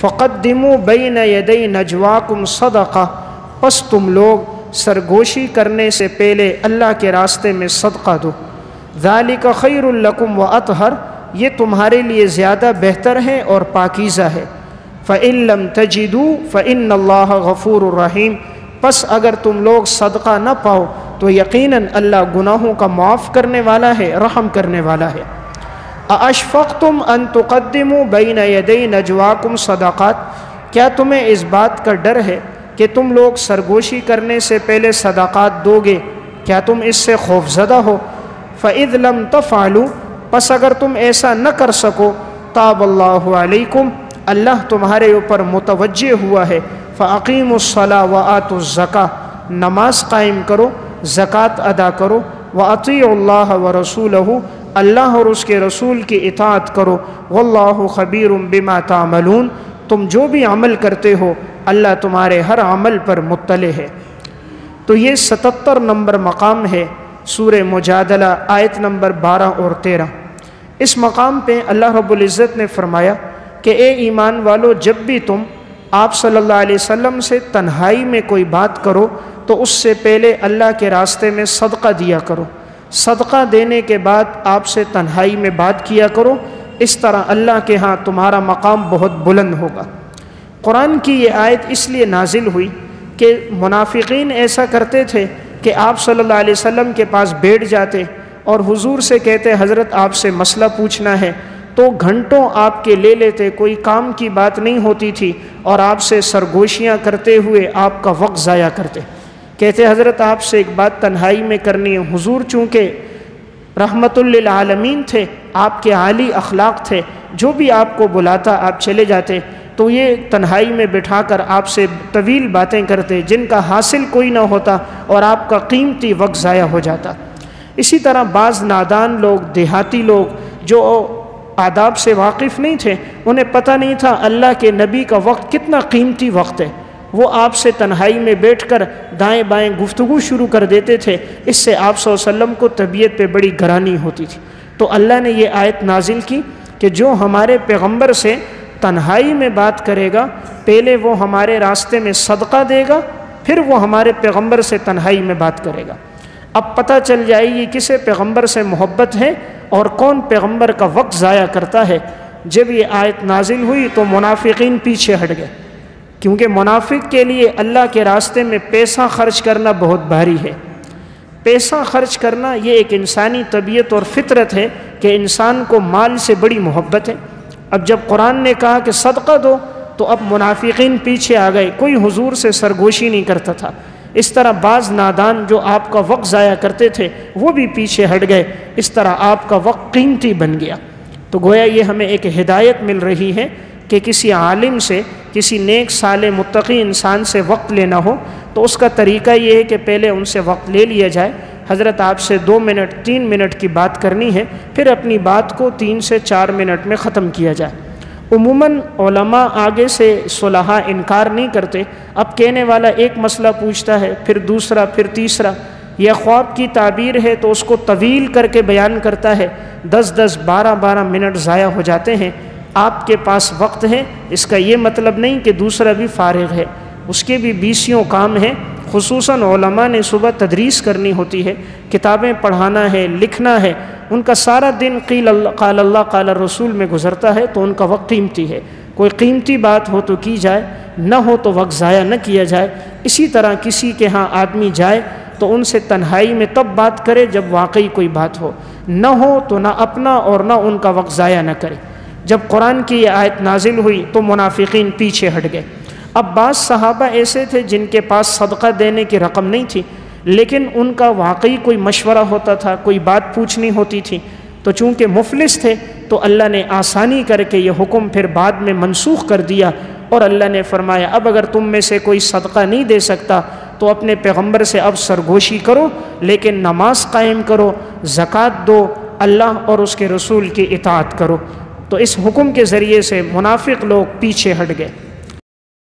فقدموا بین یدی نجواکم صدقہ، پس تم لوگ سرگوشی کرنے سے پہلے اللہ کے راستے میں صدقہ دو، ذالک خیر لکم واطہر، یہ تمہارے لیے زیادہ بہتر ہے اور پاکیزہ ہے، فإن لم تجدوا فإن اللہ غفور رحیم، پس اگر تم لوگ صدقہ نہ پاؤ تو یقیناً اللہ گناہوں کا معاف کرنے والا ہے، رحم کرنے والا ہے۔ ااشفقتم ان تقدموا بین یدی نجواکم صدقات، کیا تمہیں اس بات کا ڈر ہے کہ تم لوگ سرگوشی کرنے سے پہلے صدقات دو گے؟ کیا تم اس سے خوفزدہ ہو؟ فإذ لم تفعلوا، پس اگر تم ایسا نہ کر سکو، تاب اللہ علیکم، اللہ تمہارے اوپر متوجہ ہوا ہے، فأقیموا الصلاۃ وآتوا الزکاۃ، نماز قائم کرو، زکوٰۃ ادا کرو، وأطیعوا اللہ ورسولہ، اللہ اور اس کے رسول کی اطاعت کرو، واللہ خبیر بما تعملون، تم جو بھی عمل کرتے ہو اللہ تمہارے ہر عمل پر مطلع ہے۔ تو یہ 77 نمبر مقام ہے سورہ مجادلہ، آیت نمبر 12 اور 13۔ اس مقام پہ اللہ رب العزت نے فرمایا کہ اے ایمان والو، جب بھی تم آپ صلی اللہ علیہ وسلم سے تنہائی میں کوئی بات کرو تو اس سے پہلے اللہ کے راستے میں صدقہ دیا کرو، صدقہ دینے کے بعد آپ سے تنہائی میں بات کیا کرو، اس طرح اللہ کے ہاں تمہارا مقام بہت بلند ہوگا۔ قرآن کی یہ آیت اس لیے نازل ہوئی کہ منافقین ایسا کرتے تھے کہ آپ صلی اللہ علیہ وسلم کے پاس بیٹھ جاتے اور حضور سے کہتے حضرت آپ سے مسئلہ پوچھنا ہے، تو گھنٹوں آپ کے لے لیتے، کوئی کام کی بات نہیں ہوتی تھی، اور آپ سے سرگوشیاں کرتے ہوئے آپ کا وقت ضائع کرتے۔ کہتے حضرت آپ سے ایک بات تنہائی میں کرنی ہے۔ حضور چونکہ رحمت للعالمین تھے، آپ کے عالی اخلاق تھے، جو بھی آپ کو بلاتا آپ چلے جاتے، تو یہ تنہائی میں بٹھا کر آپ سے طویل باتیں کرتے جن کا حاصل کوئی نہ ہوتا اور آپ کا قیمتی وقت ضائع ہو جاتا۔ اسی طرح بعض نادان لوگ، دیہاتی لوگ جو آداب سے واقف نہیں تھے، انہیں پتہ نہیں تھا اللہ کے نبی کا وقت کتنا قیمتی وقت ہے، وہ آپ سے تنہائی میں بیٹھ کر دائیں بائیں گفتگو شروع کر دیتے تھے، اس سے آپ صلی اللہ علیہ وسلم کو طبیعت پہ بڑی گرانی ہوتی تھی۔ تو اللہ نے یہ آیت نازل کی کہ جو ہمارے پیغمبر سے تنہائی میں بات کرے گا، پہلے وہ ہمارے راستے میں صدقہ دے گا، پھر وہ ہمارے پیغمبر سے تنہائی میں بات کرے گا۔ اب پتہ چل جائے گی کسے پیغمبر سے محبت ہے اور کون پیغمبر کا وقت ضائع کرتا ہے۔ جب یہ آیت نازل ہوئی تو منافقین پیچھے ہٹ گئے، کیونکہ منافق کے لیے اللہ کے راستے میں پیسہ خرچ کرنا بہت بھاری ہے۔ پیسہ خرچ کرنا یہ ایک انسانی طبیعت اور فطرت ہے کہ انسان کو مال سے بڑی محبت ہے۔ اب جب قرآن نے کہا کہ صدقہ دو تو اب منافقین پیچھے آ گئے، کوئی حضور سے سرگوشی نہیں کرتا تھا۔ اس طرح بعض نادان جو آپ کا وقت ضائع کرتے تھے وہ بھی پیچھے ہٹ گئے، اس طرح آپ کا وقت قیمتی بن گیا۔ تو گویا یہ ہمیں ایک ہدایت مل رہی ہے کہ کسی عالم سے، کسی نیک صالح متقی انسان سے وقت لینا ہو تو اس کا طریقہ یہ ہے کہ پہلے ان سے وقت لے لیا جائے۔ حضرت آپ سے 2 منٹ 3 منٹ کی بات کرنی ہے، پھر اپنی بات کو 3 سے 4 منٹ میں ختم کیا جائے۔ عموماً علماء آگے سے صلحاء انکار نہیں کرتے، اب کہنے والا ایک مسئلہ پوچھتا ہے، پھر دوسرا، پھر تیسرا، یا خواب کی تعبیر ہے تو اس کو طویل کر کے بیان کرتا ہے، 10 12 منٹ ضائع ہو جاتے ہیں۔ آپ کے پاس وقت ہے، اس کا یہ مطلب نہیں کہ دوسرا بھی فارغ ہے، اس کے بھی 20 کام ہیں۔ خصوصاً علماء نے صبح تدریس کرنی ہوتی ہے، کتابیں پڑھانا ہے، لکھنا ہے، ان کا سارا دن قال اللہ قال الرسول میں گزرتا ہے، تو ان کا وقت قیمتی ہے۔ کوئی قیمتی بات ہو تو کی جائے، نہ ہو تو وقت ضائع نہ کیا جائے۔ اسی طرح کسی کے ہاں آدمی جائے تو ان سے تنہائی میں تب بات کرے جب واقعی کوئی بات ہو، نہ ہو تو نہ اپنا اور نہ ان کا وقت ضائع نہ کرے۔ جب قرآن کی یہ آیت نازل ہوئی تو منافقین پیچھے ہٹ گئے۔ اب بعض صحابہ ایسے تھے جن کے پاس صدقہ دینے کی رقم نہیں تھی، لیکن ان کا واقعی کوئی مشورہ ہوتا تھا، کوئی بات پوچھنی ہوتی تھی، تو چونکہ مفلس تھے تو اللہ نے آسانی کر کے یہ حکم پھر بعد میں منسوخ کر دیا، اور اللہ نے فرمایا اب اگر تم میں سے کوئی صدقہ نہیں دے سکتا تو اپنے پیغمبر سے اب سرگوشی کرو، لیکن نماز قائم کرو، زکوٰۃ دو، اللہ اور اس کے رسول کی اطاعت کرو۔ تو اس حکم کے ذریعے سے منافق لوگ پیچھے ہٹ گئے۔